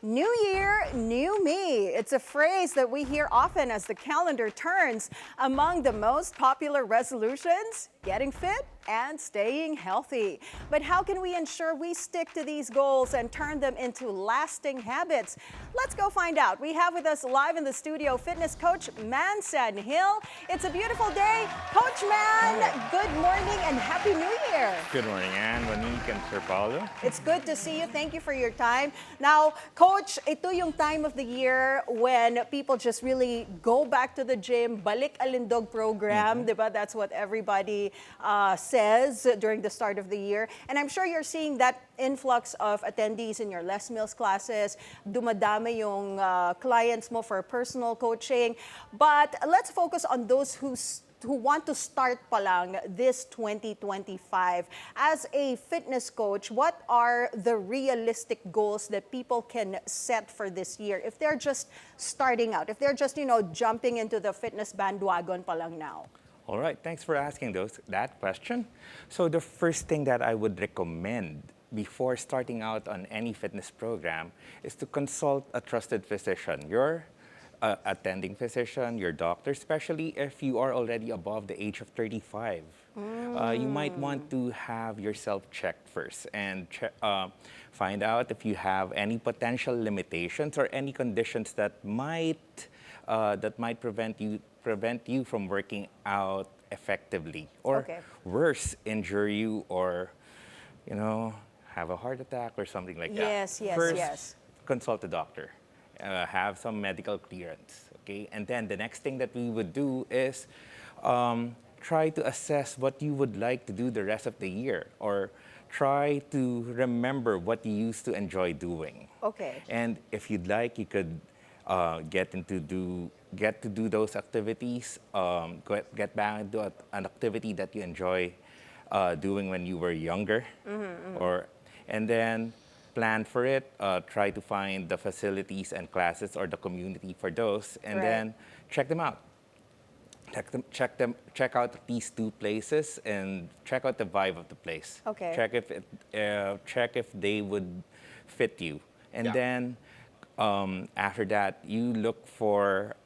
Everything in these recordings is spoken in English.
New year, new me. It's a phrase that we hear often as the calendar turns. Among the most popular resolutions, getting fit and staying healthy. But how can we ensure we stick to these goals and turn them into lasting habits? Let's go find out. We have with us live in the studio fitness coach Man San Gil. It's a beautiful day. Coach Man, good morning and Happy New Year. Good morning, Anne, Monique, and Sir Paulo. It's good to see you. Thank you for your time. Now, Coach, ito yung time of the year when people just really go back to the gym, balik alindog program, diba? That's what everybody says during the start of the year. And I'm sure you're seeing that influx of attendees in your Les Mills classes. Dumadami yung clients mo for personal coaching. But let's focus on those who want to start pa lang this 2025. As a fitness coach, what are the realistic goals that people can set for this year if they're just starting out, if they're just, jumping into the fitness bandwagon pa lang now? All right, thanks for asking that question. So the first thing that I would recommend before starting out on any fitness program is to consult a trusted physician. Your attending physician, your doctor, especially if you are already above the age of 35. You might want to have yourself checked first and find out if you have any potential limitations or any conditions that might prevent you from working out effectively, or worse, injure you, or have a heart attack or something like that. Yes. Consult a doctor. Have some medical clearance, okay? And then the next thing that we would do is try to assess what you would like to do the rest of the year, or try to remember what you used to enjoy doing. Okay. And if you'd like, you could get to do those activities, get back into an activity that you enjoy doing when you were younger, and then plan for it, try to find the facilities and classes or the community for those, and then check them out. Check out these two places and check out the vibe of the place. Okay. Check if they would fit you, and then after that, you look for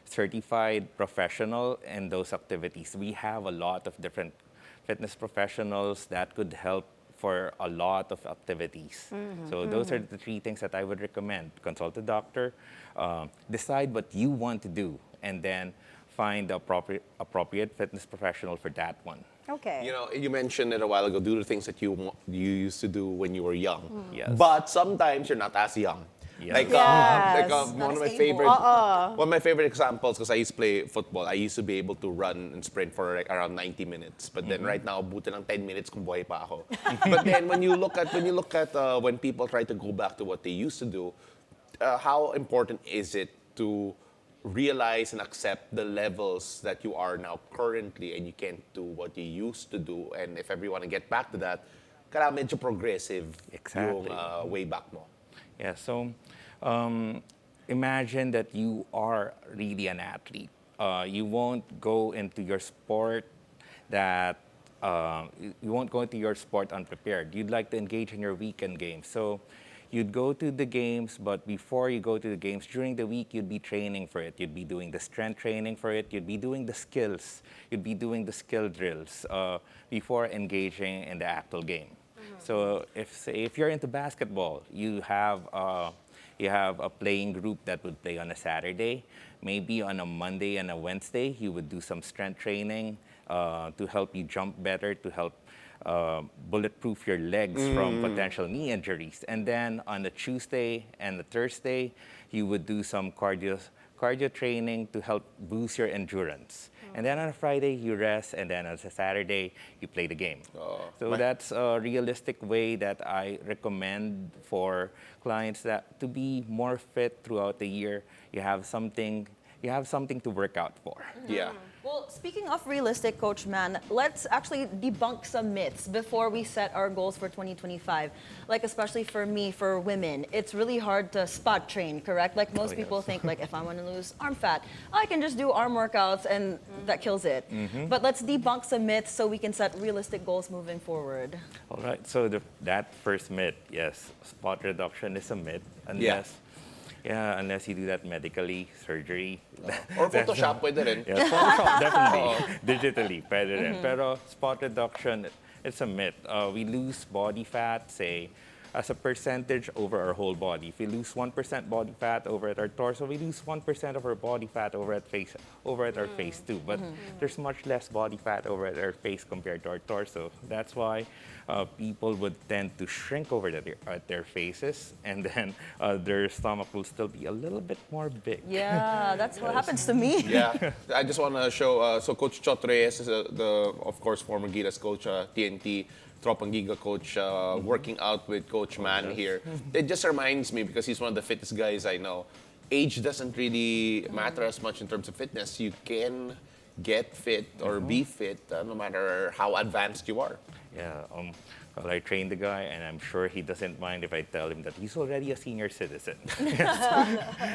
certified professional in those activities. We have a lot of different fitness professionals that could help for a lot of activities. So those are the three things that I would recommend. Consult a doctor, decide what you want to do, and then find the appropriate fitness professional for that one. Okay. You mentioned it a while ago, do the things that you used to do when you were young. Yes. But sometimes you're not as young. Yes. One of my favorite examples, because I used to play football, I used to be able to run and sprint for like around 90 minutes. But then right now, buti ng 10 minutes kung buhay pa ako. But then when you look at when people try to go back to what they used to do, how important is it to realize and accept the levels that you are now currently, and you can't do what you used to do? And if everyone to get back to that, kailangan medyo progressive yung way back mo. Yeah, so imagine that you are really an athlete. You won't go into your sport unprepared. You'd like to engage in your weekend games. So you'd go to the games, but before you go to the games, during the week, you'd be training for it. You'd be doing the strength training for it. You'd be doing the skills. You'd be doing the skill drills before engaging in the actual game. So if you're into basketball, you have a playing group that would play on a Saturday. Maybe on a Monday and a Wednesday, you would do some strength training to help you jump better, to help bulletproof your legs from potential knee injuries. And then on a Tuesday and a Thursday, you would do some cardio training to help boost your endurance. And then on a Friday, you rest, and then on a Saturday, you play the game. That's a realistic way that I recommend for clients to be more fit throughout the year. You have something to work out for. Yeah. Well, speaking of realistic, Coach Man, let's actually debunk some myths before we set our goals for 2025. Like, especially for me, for women, it's really hard to spot train, correct? Like, most people think, like, if I want to lose arm fat, I can just do arm workouts and that kills it. But let's debunk some myths so we can set realistic goals moving forward. All right, so that first myth, yes, spot reduction is a myth unless unless you do that medically, surgery. Or Photoshop, pwede rin. Yeah, Photoshop, definitely. Digitally, pwede rin. Pero spot reduction, it's a myth. We lose body fat, say, as a percentage over our whole body. If we lose 1% body fat over at our torso, we lose 1% of our body fat over at our face too. But there's much less body fat over at our face compared to our torso. That's why people would tend to shrink over at their faces, and then their stomach will still be a little bit more big. Yeah, that's what happens to me. Yeah, I just want to show. So Coach Chot Reyes is of course, former Gilas coach, TNT, Tropang Giga coach, working out with Coach Man here. It just reminds me, because he's one of the fittest guys I know, age doesn't really matter as much in terms of fitness. You can get fit or be fit no matter how advanced you are. Yeah, well, I trained the guy, and I'm sure he doesn't mind if I tell him that he's already a senior citizen.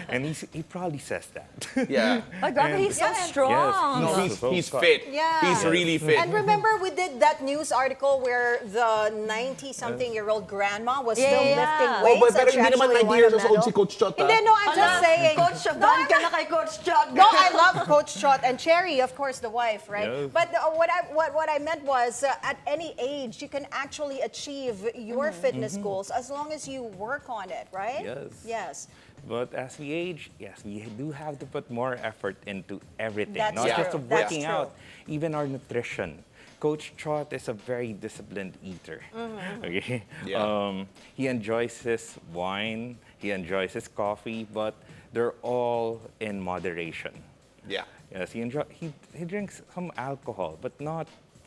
And he probably says that. Yeah. My God, he's so strong. Yes, No, he's fit. Yeah. He's really fit. And remember, we did that news article where the 90-something-year-old grandma was still Yeah. lifting Oh, weights. but pero and she hindi naman actually 90 won years a old medal. si Coach Chot. Hindi, no, I'm just saying. Coach, ban ka na kay Coach Chot. No, I love Coach Chot and Cherry, of course, the wife, right? Yes. But what I meant was, at any age, you can actually achieve your fitness goals as long as you work on it, right? Yes. Yes. But as we age, yes, we do have to put more effort into everything, That's not just true. of That's working true. out, even our nutrition. Coach Trot is a very disciplined eater. Okay, Yeah. he enjoys his wine, he enjoys his coffee, but they're all in moderation. Yeah. Yes, he drinks some alcohol, but not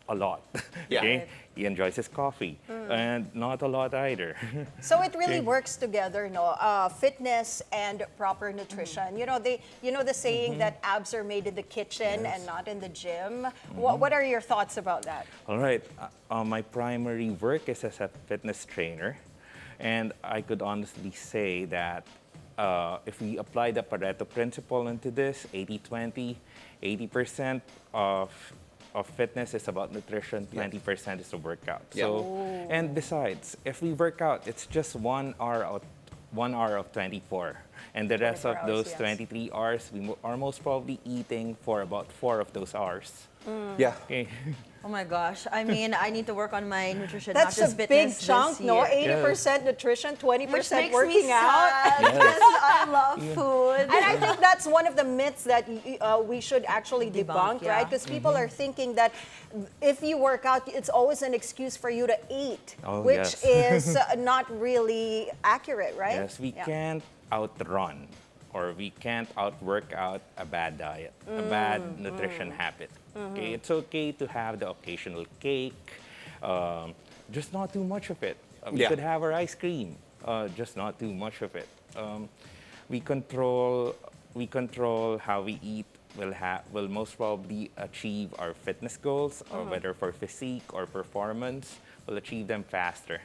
a lot. Yeah. Okay? Right. He enjoys his coffee, and not a lot either. So it really Okay. works together, no? Fitness and proper nutrition. You know, the saying that abs are made in the kitchen and not in the gym. What are your thoughts about that? All right. My primary work is as a fitness trainer, and I could honestly say that if we apply the Pareto principle into this, 80-20, 80% of fitness is about nutrition, 20% is the workout. Yeah. So, and besides, if we work out, it's just 1 hour of 24. And the rest 24 of hours, those yes. 23 hours, we are most probably eating for about 4 of those hours. Yeah. Okay. Oh my gosh. I mean, I need to work on my nutrition, That's not just a big fitness chunk, this no? year. 80% nutrition, 20% Which makes working me out. sad because I love food. And I think that's one of the myths that we should actually debunk, Debunk, right? yeah. Because people are thinking that if you work out, it's always an excuse for you to eat, Oh, which yes. is not really accurate, right? Yes, we Yeah. can't outrun or we can't outwork out a bad diet, a bad nutrition habit. Okay, it's okay to have the occasional cake, just not too much of it. We Yeah. could have our ice cream, just not too much of it. We control how we eat. Will most probably achieve our fitness goals, or whether for physique or performance, we'll achieve them faster.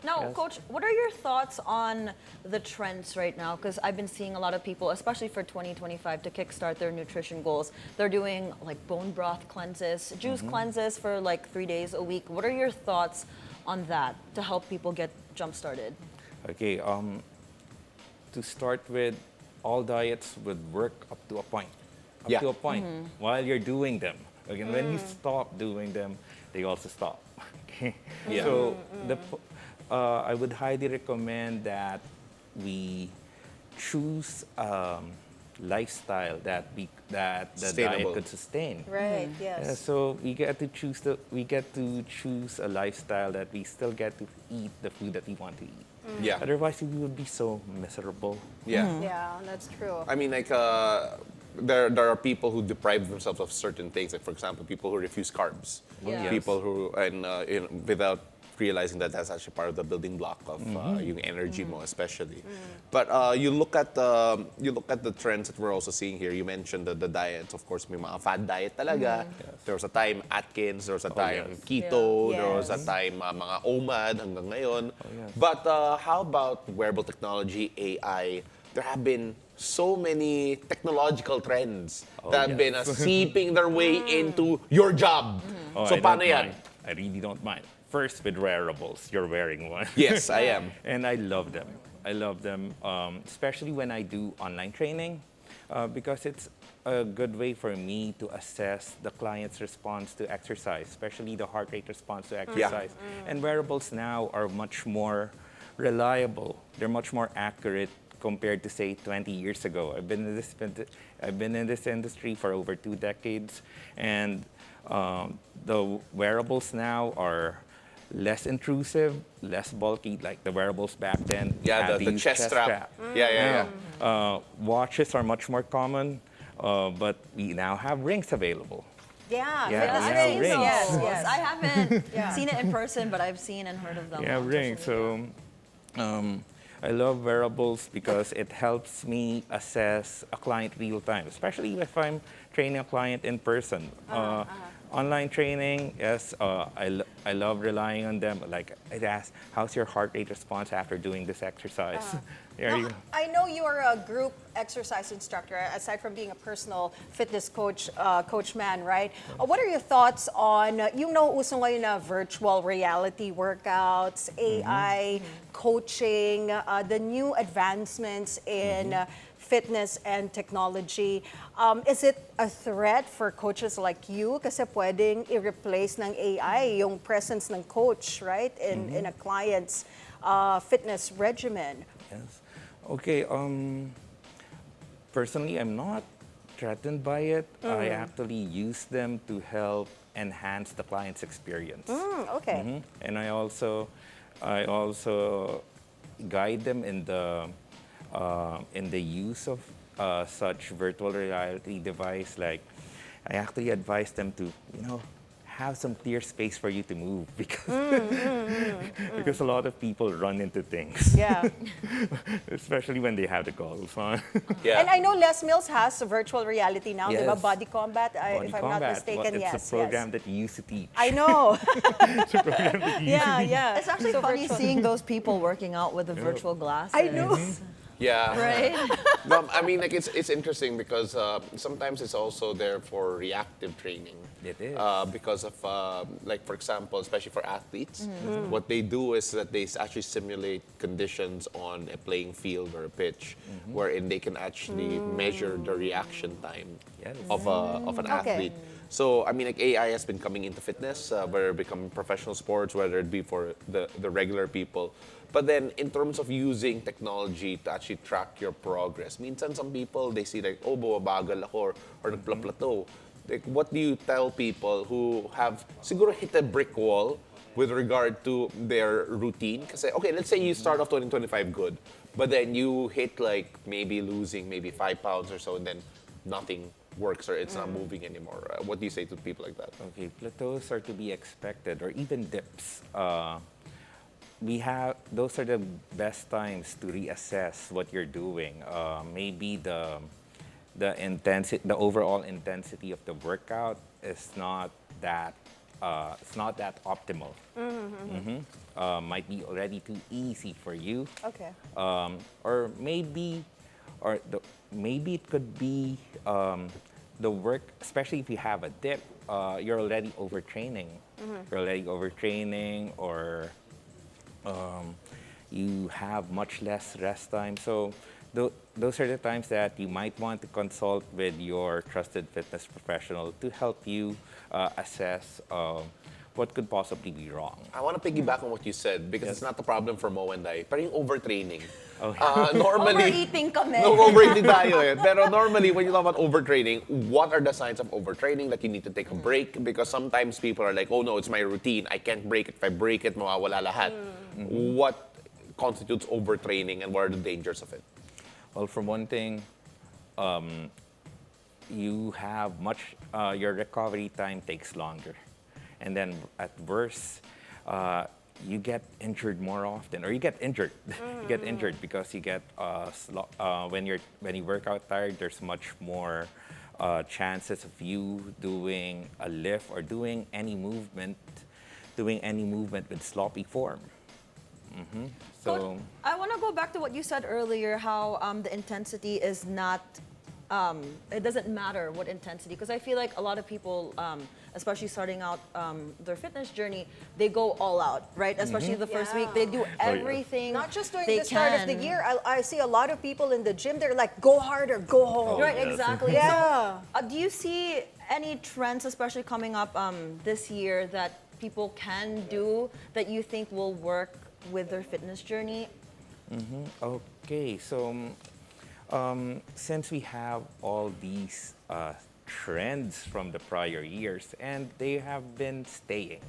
Now, Yes. Coach, what are your thoughts on the trends right now? Because I've been seeing a lot of people, especially for 2025, to kickstart their nutrition goals. They're doing like bone broth cleanses, juice cleanses for like 3 days a week. What are your thoughts on that to help people get jump started? Okay, to start with, all diets would work up to a point. Yeah. To a point while you're doing them. Okay, and when you stop doing them, they also stop. Okay. Yeah. So I would highly recommend that we choose lifestyle that the diet Sustainable. could sustain. Right, Yeah, yes. so we get to choose a lifestyle that we still get to eat the food that we want to eat. Yeah. Otherwise, we would be so miserable. Yeah. Yeah, that's true. I mean, like, there are people who deprive themselves of certain things. Like, for example, people who refuse carbs. Yeah. People who, without realizing that that's actually part of the building block of yung energy mo, especially. But you look at the trends that we're also seeing here. You mentioned the diets. Of course, may mga fad diet talaga. There was a time Atkins, there was a time keto, Yeah. there was a Yes. time mga OMAD hanggang ngayon. yes. But how about wearable technology, AI? There have been so many technological trends that have been seeping their way into your job. Oh, So I paano don't yan? mind. I really don't mind. First, with wearables, you're wearing one. Yes, I am. And I love them. I love them, especially when I do online training, because it's a good way for me to assess the client's response to exercise, especially the heart rate response to exercise. And wearables now are much more reliable. They're much more accurate compared to, say, 20 years ago. I've been in this industry for over 2 decades, and the wearables now are less intrusive, less bulky, like the wearables back then. Yeah, had the these chest strap. Yeah. Watches are much more common, but we now have rings available. Yeah, Yeah, fitness we have rings. rings. Yes, yes. I haven't seen it in person, but I've seen and heard of them. Yeah, on rings. social So media. I love wearables because it helps me assess a client real time, especially if I'm training a client in person. Online training, yes, I love relying on them. Like, I'd ask, how's your heart rate response after doing this exercise? There you Now, go. I know you are a group exercise instructor, aside from being a personal fitness coach, Coach Man, right? What are your thoughts on, uso ngayon na virtual reality workouts, AI, coaching, the new advancements in fitness and technology. Is it a threat for coaches like you? Kasi pwedeng i-replace ng AI yung presence ng coach, right? In a client's fitness regimen. Yes. Okay. Personally, I'm not threatened by it. I actually use them to help enhance the client's experience. Okay. And I also guide them in the use of such virtual reality device. Like, I actually advise them to, have some clear space for you to move because because a lot of people run into things. Yeah. Especially when they have the goggles on. Yeah. And I know Les Mills has a virtual reality now, Yes. diba? Body Combat, Body if I'm combat. not mistaken. Well, yes, it's a program yes. that you used to teach. I know. yeah. It's actually So funny virtual. seeing those people working out with the virtual glasses. I know. Yeah. Right? No, I mean, like it's interesting because sometimes it's also there for reactive training. It is. Because of, like, for example, especially for athletes, what they do is that they actually simulate conditions on a playing field or a pitch, wherein they can actually measure the reaction time Yes. of an Okay. athlete. So, I mean, like, AI has been coming into fitness, whether it become professional sports, whether it be for the regular people. But then, in terms of using technology to actually track your progress, minsan some people, they see like, oh, bumabagal ako or nagpla-plateau. Like, what do you tell people who have siguro hit a brick wall with regard to their routine? Kasi, okay, let's say you start off 2025 good, but then you hit like maybe losing maybe 5 pounds or so, and then nothing works or it's not moving anymore. What do you say to people like that? Okay, plateaus are to be expected, or even dips. Those are the best times to reassess what you're doing. Maybe the overall intensity of the workout is not that optimal. Might be already too easy for you. Okay. Or maybe it could be the work, especially if you have a dip, you're already overtraining. You're already overtraining, or you have much less rest time. So those are the times that you might want to consult with your trusted fitness professional to help you assess what could possibly be wrong. I want to piggyback on what you said because it's not a problem for Mo and I. Pero yung overtraining. Oh, Normally, Overeating kami. no, overeating tayo eh. Pero normally, when you talk about overtraining, what are the signs of overtraining that you need to take a break? Because sometimes people are like, oh no, it's my routine. I can't break it. If I break it, mawawala lahat. What constitutes overtraining and what are the dangers of it? Well, for one thing, you have your recovery time takes longer. And then at worst, you get injured more often, or you get injured. You get injured because you get when you work out tired. There's much more chances of you doing a lift or doing any movement with sloppy form. Coach, I want to go back to what you said earlier, how the intensity is not, it doesn't matter what intensity, because I feel like a lot of people, especially starting out their fitness journey, they go all out, right? Especially the first week, they do everything. Not just during they the start of the can. year. I see a lot of people in the gym, they're like, go harder, go home. Right, yes. exactly. Yeah. So, do you see any trends, especially coming up this year, that people can do that you think will work with their fitness journey? Okay, so since we have all these trends from the prior years, and they have been staying.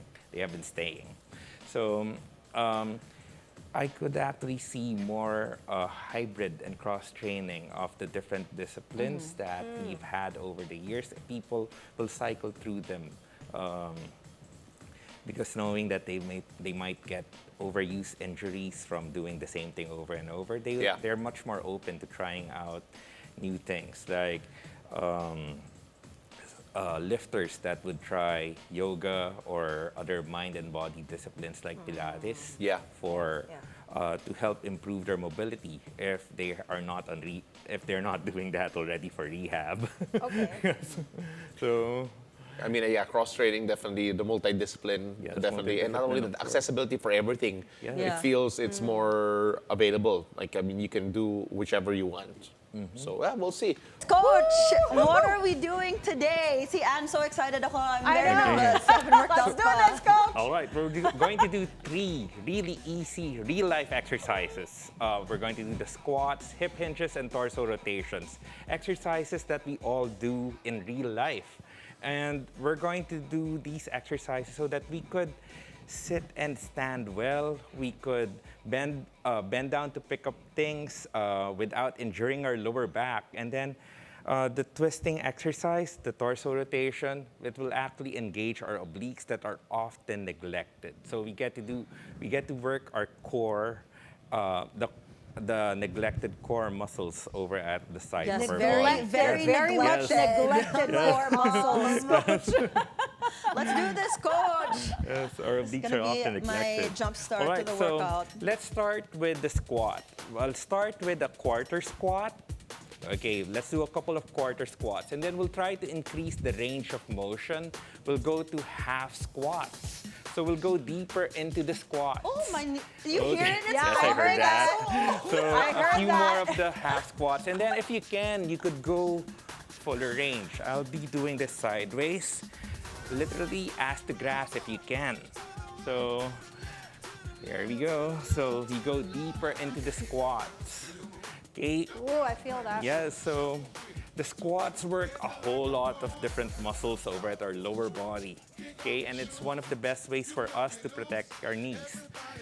So I could actually see more hybrid and cross training of the different disciplines that we've had over the years. People will cycle through them because knowing that they might get overuse injuries from doing the same thing over and over. They're much more open to trying out new things, like lifters that would try yoga or other mind and body disciplines like Pilates for to help improve their mobility if they are not if they're not doing that already for rehab. Okay. So I mean, cross training definitely, the multidiscipline definitely, and not only the accessibility for everything. Yeah. It feels it's more available. Like, I mean, you can do whichever you want. So we'll see. Coach, what are we doing today? See, I'm so excited ako. I'm very know. nervous. I haven't worked out Let's do pa. this, Coach. all right, we're going to do 3 really easy real-life exercises. We're going to do the squats, hip hinges, and torso rotations. Exercises that we all do in real life. And we're going to do these exercises so that we could sit and stand well. We could bend down to pick up things without injuring our lower back. And then the twisting exercise, the torso rotation, it will actually engage our obliques that are often neglected. So we get to work our core, the neglected core muscles over at the side Yes, of our very, body. very Very much neglected core muscles. Let's do this, Coach. Yes, our obliques are Gonna often be my neglected. jump start All to right, the so workout. let's start with the squat. I'll start with a quarter squat. Okay, let's do a couple of quarter squats, and then we'll try to increase the range of motion. We'll go to half squats. So we'll go deeper into the squats. Oh my! You Okay. hear it? It's Yes, I going heard that. So a heard few that. more of the half squats, and then if you can, you could go fuller range. I'll be doing this sideways, literally ass to grass if you can. So there we go. So we go deeper into the squats. Okay. Ooh, I feel that. Yeah, so the squats work a whole lot of different muscles over at our lower body. Okay, and it's one of the best ways for us to protect our knees.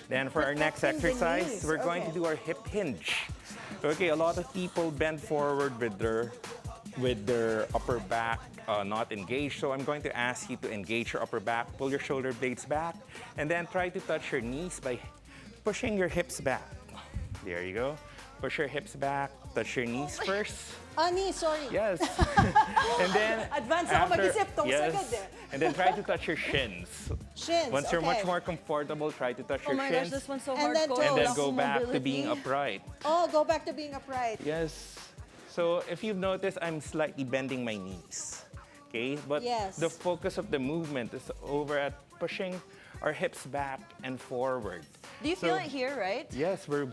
Then for our next Protecting the exercise, knees, we're going to okay. do our hip hinge. Okay, a lot of people bend forward with their upper back not engaged. So I'm going to ask you to engage your upper back, pull your shoulder blades back, and then try to touch your knees by pushing your hips back. There you go. Push your hips back, touch your knees first. Ani, sorry. Yes. And then Advance ako mag-isip tong sagad eh. And then try to touch your shins. Shins, Once you're much okay. more comfortable, try to touch Oh your my gosh, shins. this one's so And then hardcore. toes. And then Wala go akong back to mobility. being upright. Oh, go back to being upright. Yes. So if you've noticed, I'm slightly bending my knees. Okay? But Yes. the focus of the movement is over at pushing our hips back and forward. Do you feel So- it here, right? Yes, we're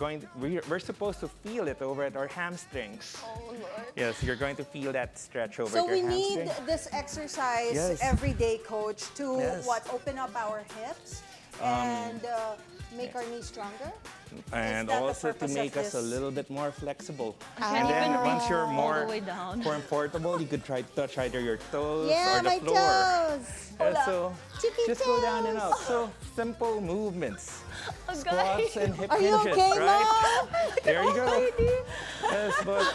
supposed to feel it over at our hamstrings. Oh Lord. Yes, you're going to feel that stretch over So at we your need hamstring. this exercise Yes. every day, Coach, to Yes. open up our hips and make our knees stronger. And that the also to purpose of make us a this? little bit more flexible. can't And then even once reach you're all more the way down. comfortable, you could try to touch either your toes Yeah, or the my floor. toes. Yeah, so Tippy just go down and toes. up. So simple movements. Oh, Squats guys. and hip Are you hinges, okay, right? Mom? There you go. Yes, but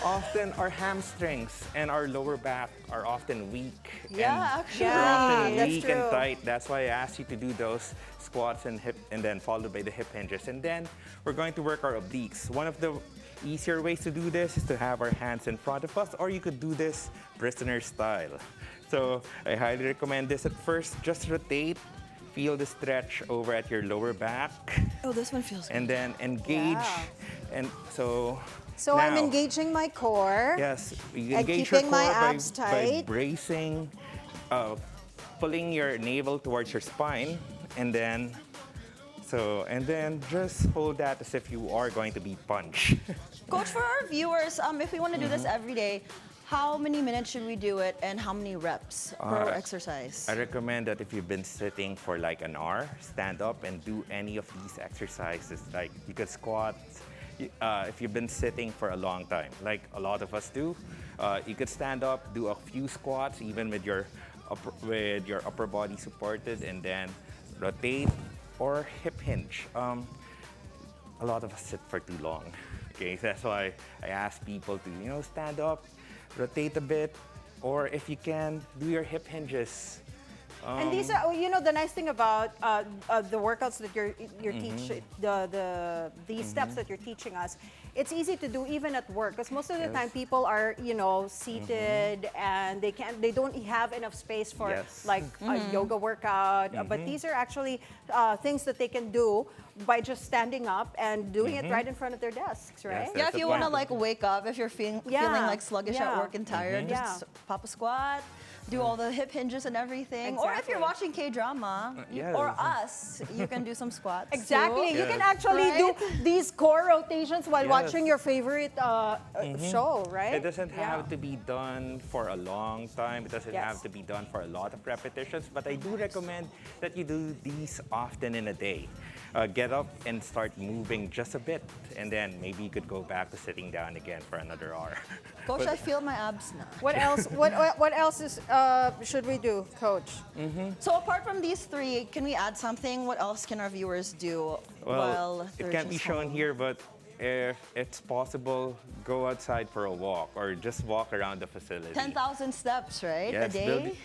often our hamstrings and our lower back are often weak. Yeah, and actually. They're often that's weak true. and tight. That's why I asked you to do those squats and then followed by the hip hinges. And then we're going to work our obliques. One of the easier ways to do this is to have our hands in front of us, or you could do this prisoner style. So I highly recommend this. At first, just rotate, feel the stretch over at your lower back, Oh, this one feels good. and then engage. Yeah. And so So I'm now- engaging my core. Yes, you And engage keeping your my core abs by tight. bracing, pulling your navel towards your spine, and then just hold that as if you are going to be punched. Coach, for our viewers, if we want to do this every day, how many minutes should we do it and how many reps per exercise? I recommend that if you've been sitting for like an hour, stand up and do any of these exercises. Like you could squat. If you've been sitting for a long time, like a lot of us do, you could stand up, do a few squats, even with your upper body supported, and then rotate or hip hinge. A lot of us sit for too long. Okay, that's why I ask people to stand up, rotate a bit, or if you can, do your hip hinges. And these are, the nice thing about the workouts that you're teaching, these steps that you're teaching us, it's easy to do even at work, because most of the time people are, seated and they don't have enough space for like a yoga workout. But these are actually things that they can do by just standing up and doing it right in front of their desks, right? Yes, Yeah, that's if you the want to point. like wake up, if you're feeling like sluggish at work and tired, just pop a squat, do all the hip hinges and everything. Or if you're Exactly. watching K-drama yes. or us, you can do some squats. Exactly. too. You can Yes. actually do these core rotations while Yes. watching your favorite show, right? It doesn't have to be done for a long time. It doesn't Yes. have to be done for a lot of repetitions. But I do recommend that you do these often in a day. Get up and start moving just a bit, and then maybe you could go back to sitting down again for another hour. Coach, I feel my abs now. What else? What else should we do, Coach? So apart from these three, can we add something? What else can our viewers do while Well, they're it can't be just shown home? here, but if it's possible, go outside for a walk or just walk around the facility. 10,000 steps, right? Yes, a day?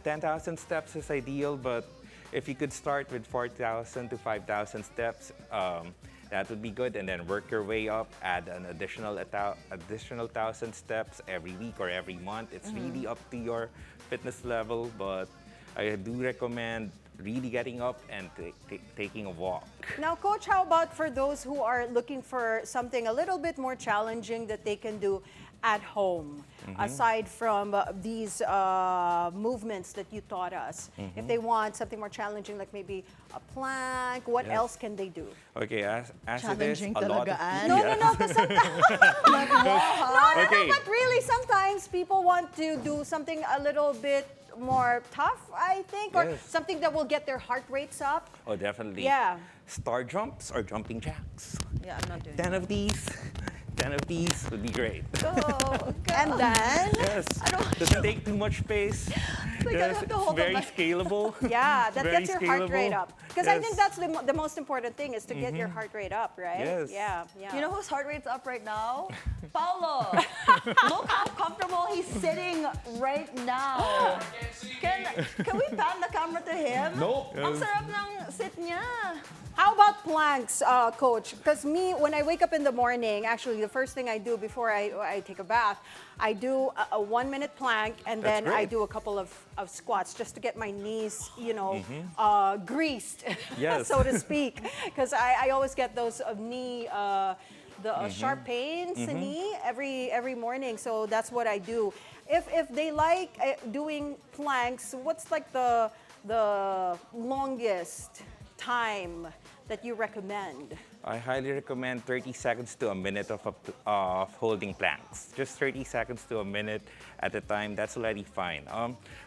10,000 steps is ideal, but if you could start with 4,000 to 5,000 steps, that would be good, and then work your way up, add an additional 1,000 steps every week or every month. It's really up to your fitness level, but I do recommend really getting up and taking a walk. Now, Coach, how about for those who are looking for something a little bit more challenging that they can do at home, aside from these movements that you taught us? If they want something more challenging, like maybe a plank, what Yes. else can they do? Okay, as it is, Challenging a lot of talaga, Ann. No, Yes. no, because sometimes, no, Okay. but really sometimes people want to do something a little bit more tough, I think, or Yes. something that will get their heart rates up. Oh, definitely. Yeah. Star jumps or jumping jacks. Yeah, I'm not doing 10 of these. 10 of these would be great. Go, go. And then, Yes. Doesn't take too much space. like I Yes, have to it's hold very up scalable. yeah, that Very gets your heart rate scalable. up. Because I Yes. think that's the most important thing, is to get your heart rate up, right? Yes. Yeah, yeah. You know whose heart rate's up right now? Paulo. Look how comfortable he's sitting right now. Can we pan the camera to him? Nope. Ang sarap ng sit niya. How about planks, Coach? Because me, when I wake up in the morning, actually the first thing I do before I take a bath, I do a 1-minute plank, and That's then I great. do a couple of squats just to get my knees, greased, Yes. so to speak. Because I always get those knee, sharp pains in knee every morning. So that's what I do. If they like doing planks, what's like the longest time that you recommend? I highly recommend 30 seconds to a minute of holding planks. Just 30 seconds to a minute at a time. That's already fine.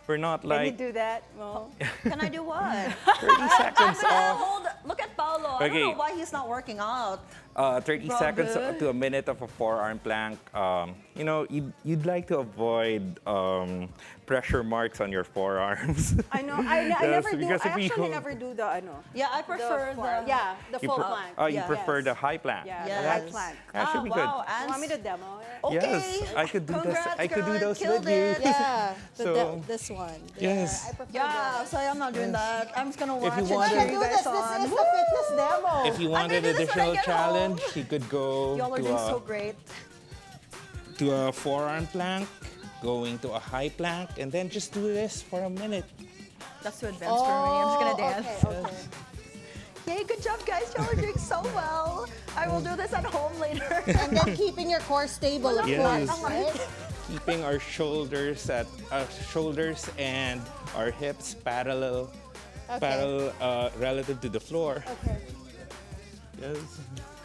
We're not Can you like do that, Mo? Can I do what? 30 seconds I'm gonna off. hold. Look at Paulo. I Okay. don't know why he's not working out. 30 Bravo. seconds to a minute of a forearm plank. You know, you'd like to avoid pressure marks on your forearms. I know. I Yes, never do. I because if you actually hold- never do the ano. Yeah, I prefer the full plank. Oh, you Yes. prefer the high plank. Yeah, Yes. the high plank. That should be good. Wow, You want me to demo it? Okay. Yes, I could do this. Congrats, I could do girl, those killed with you. it. Yeah, So- this one. Yes. I prefer Yeah, so I'm not doing that. I'm just gonna watch you and wanted- cheer do you this. guys This on. is the fitness demo. If you wanted do this when I additional get challenge, home. you could go Y'all are doing so great. to a forearm plank, going to a high plank, and then just do this for a minute. That's too advanced for me. I'm just gonna dance. Okay. Yay, good job, guys. Y'all are doing so well. I will do this at home later. And then keeping your core stable, of Yes. course, right? Keeping our shoulders and our hips parallel relative to the floor. Okay. Yes.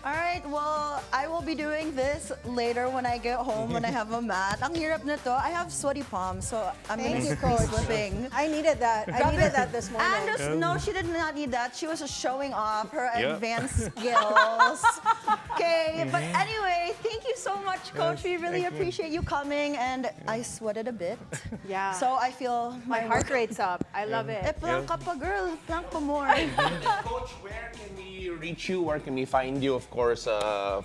All right, well, I will be doing this later when I get home, when I have a mat. Ang hirap na to. I have sweaty palms, so I'm Thank gonna you, be Coach. slipping. I needed that. I needed that this morning. And just, no, she did not need that. She was just showing off her Yep. advanced skills. Okay, but anyway, thank you so much, Coach. We really thank you. appreciate you coming, and I sweated a bit. Yeah. So I feel my heart rate's up. I love Eh, it. plank ka pa, girl. Plank pa more. Coach, where can we reach you? Where can we find you? Of course,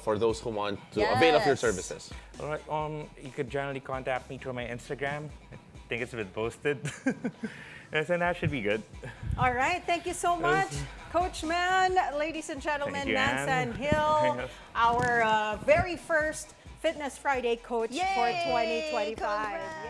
for those who want to avail of your Yes. services. All right. You could generally contact me through my Instagram. I think it's been posted. Yes, and that should be good. All right. Thank you so much, Coach Man. Ladies and gentlemen, Thank you, Man San Ann. Gil, Yes. our very first Fitness Friday coach for Yay! 2025. Congrats.